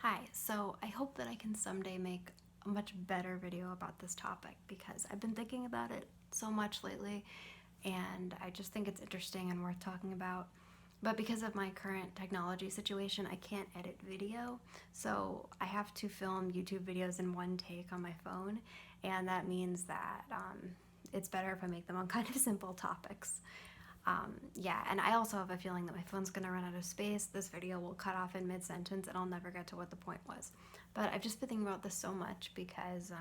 Hi, so I hope that I can someday make a much better video about this topic because I've been thinking about it so much lately and I just think it's interesting and worth talking about. But because of my current technology situation, I can't edit video, so I have to film YouTube videos in one take on my phone, and that means that it's better if I make them on kind of simple topics. Yeah, and I also have a feeling that my phone's gonna run out of space. This video will cut off in mid sentence and I'll never get to what the point was. But I've just been thinking about this so much because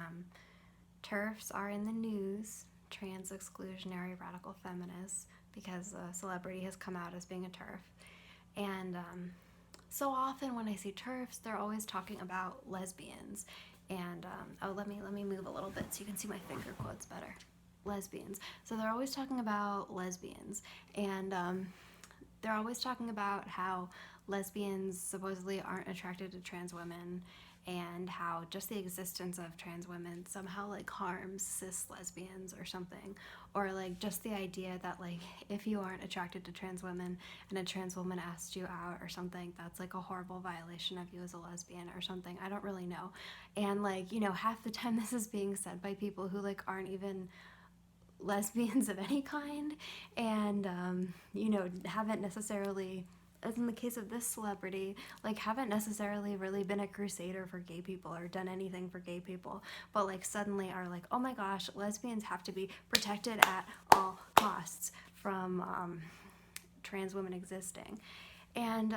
TERFs are in the news, trans exclusionary radical feminists, because a celebrity has come out as being a TERF. And so often when I see TERFs, they're always talking about lesbians. And oh, let me move a little bit so you can see my finger quotes better. Lesbians. So they're always talking about lesbians, and they're always talking about how lesbians supposedly aren't attracted to trans women, and how just the existence of trans women somehow like harms cis lesbians or something, or like just the idea that like if you aren't attracted to trans women and a trans woman asks you out or something, that's like a horrible violation of you as a lesbian or something. I don't really know. And like, half the time this is being said by people who like aren't even lesbians of any kind, and haven't necessarily, as in the case of this celebrity, like haven't necessarily really been a crusader for gay people or done anything for gay people, but like suddenly are like, oh my gosh, lesbians have to be protected at all costs from trans women existing. And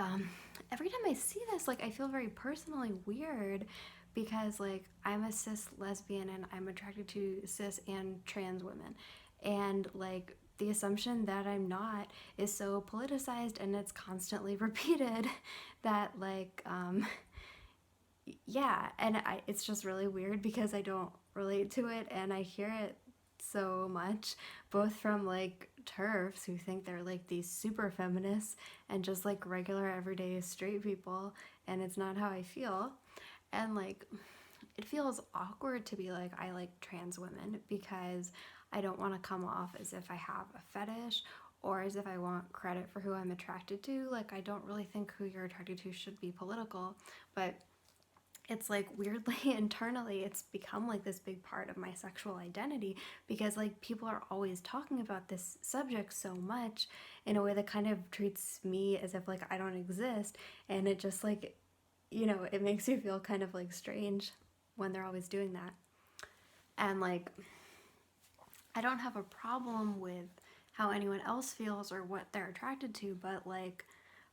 every time I see this, like I feel very personally weird because like I'm a cis lesbian and I'm attracted to cis and trans women. And like the assumption that I'm not is so politicized and it's constantly repeated that like yeah, and it's just really weird because I don't relate to it and I hear it so much, both from like TERFs who think they're like these super feminists and just like regular everyday straight people, and it's not how I feel. And like it feels awkward to be like I like trans women because I don't want to come off as if I have a fetish or as if I want credit for who I'm attracted to. Like I don't really think who you're attracted to should be political, but it's like weirdly internally it's become like this big part of my sexual identity because like people are always talking about this subject so much in a way that kind of treats me as if like I don't exist, and it just like it makes you feel kind of like strange when they're always doing that. And like I don't have a problem with how anyone else feels or what they're attracted to, but like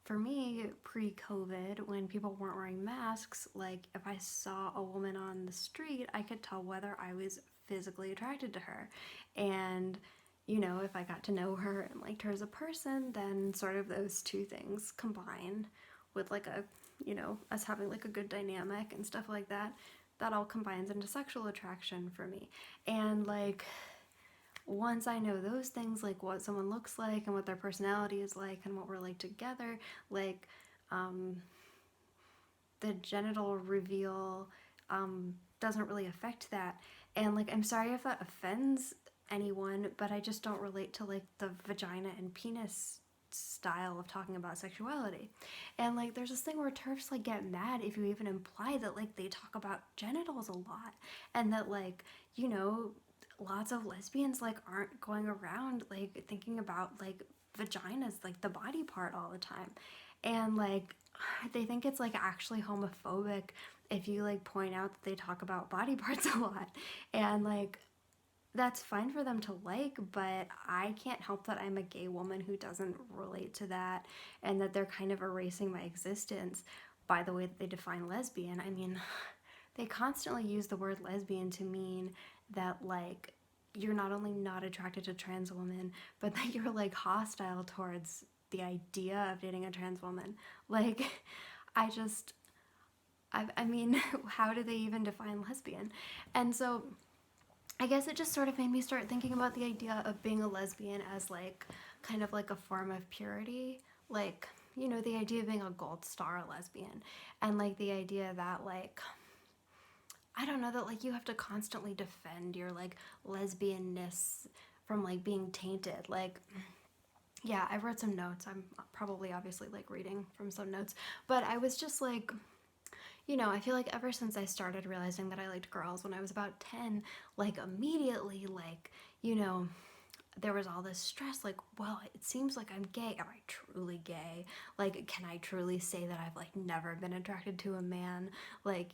for me, pre-COVID, when people weren't wearing masks, like if I saw a woman on the street, I could tell whether I was physically attracted to her. And if I got to know her and liked her as a person, then sort of those two things combine with like us having like a good dynamic and stuff like that. That all combines into sexual attraction for me. And like once I know those things, like what someone looks like and what their personality is like and what we're like together, like um, the genital reveal doesn't really affect that. And like, I'm sorry if that offends anyone, but I just don't relate to like the vagina and penis style of talking about sexuality. And like there's this thing where TERFs like get mad if you even imply that like they talk about genitals a lot, and that like lots of lesbians like aren't going around like thinking about like vaginas, like the body part, all the time. And like they think it's like actually homophobic if you like point out that they talk about body parts a lot. And like that's fine for them to like, but I can't help that I'm a gay woman who doesn't relate to that, and that they're kind of erasing my existence by the way that they define lesbian. I mean, they constantly use the word lesbian to mean that like you're not only not attracted to trans women, but that you're like hostile towards the idea of dating a trans woman. Like, I just, I mean, how do they even define lesbian? And so I guess it just sort of made me start thinking about the idea of being a lesbian as like kind of like a form of purity. Like, the idea of being a gold star lesbian, and like the idea that like I don't know, that like you have to constantly defend your like lesbianness from like being tainted. Like, yeah, I wrote some notes. I'm probably obviously like reading from some notes, but I was just like, I feel like ever since I started realizing that I liked girls when I was about 10, like immediately, like, you know, there was all this stress like, well, it seems like I'm gay. Am I truly gay? Like, can I truly say that I've like never been attracted to a man? Like,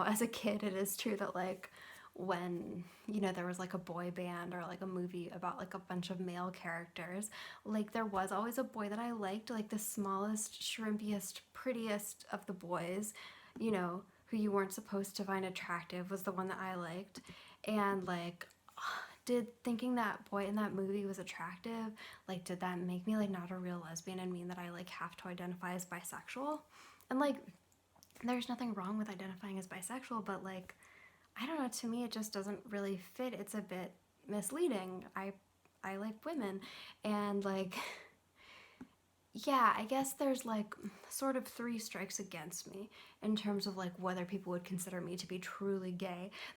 as a kid, it is true that like when there was like a boy band or like a movie about like a bunch of male characters, like there was always a boy that I liked, like the smallest, shrimpiest, prettiest of the boys, who you weren't supposed to find attractive was the one that I liked. And like, did thinking that boy in that movie was attractive, like, did that make me like not a real lesbian and mean that I like have to identify as bisexual? And like, there's nothing wrong with identifying as bisexual, but like, I don't know, to me it just doesn't really fit. It's a bit misleading. I like women, and like, yeah, I guess there's like sort of three strikes against me in terms of like whether people would consider me to be truly gay.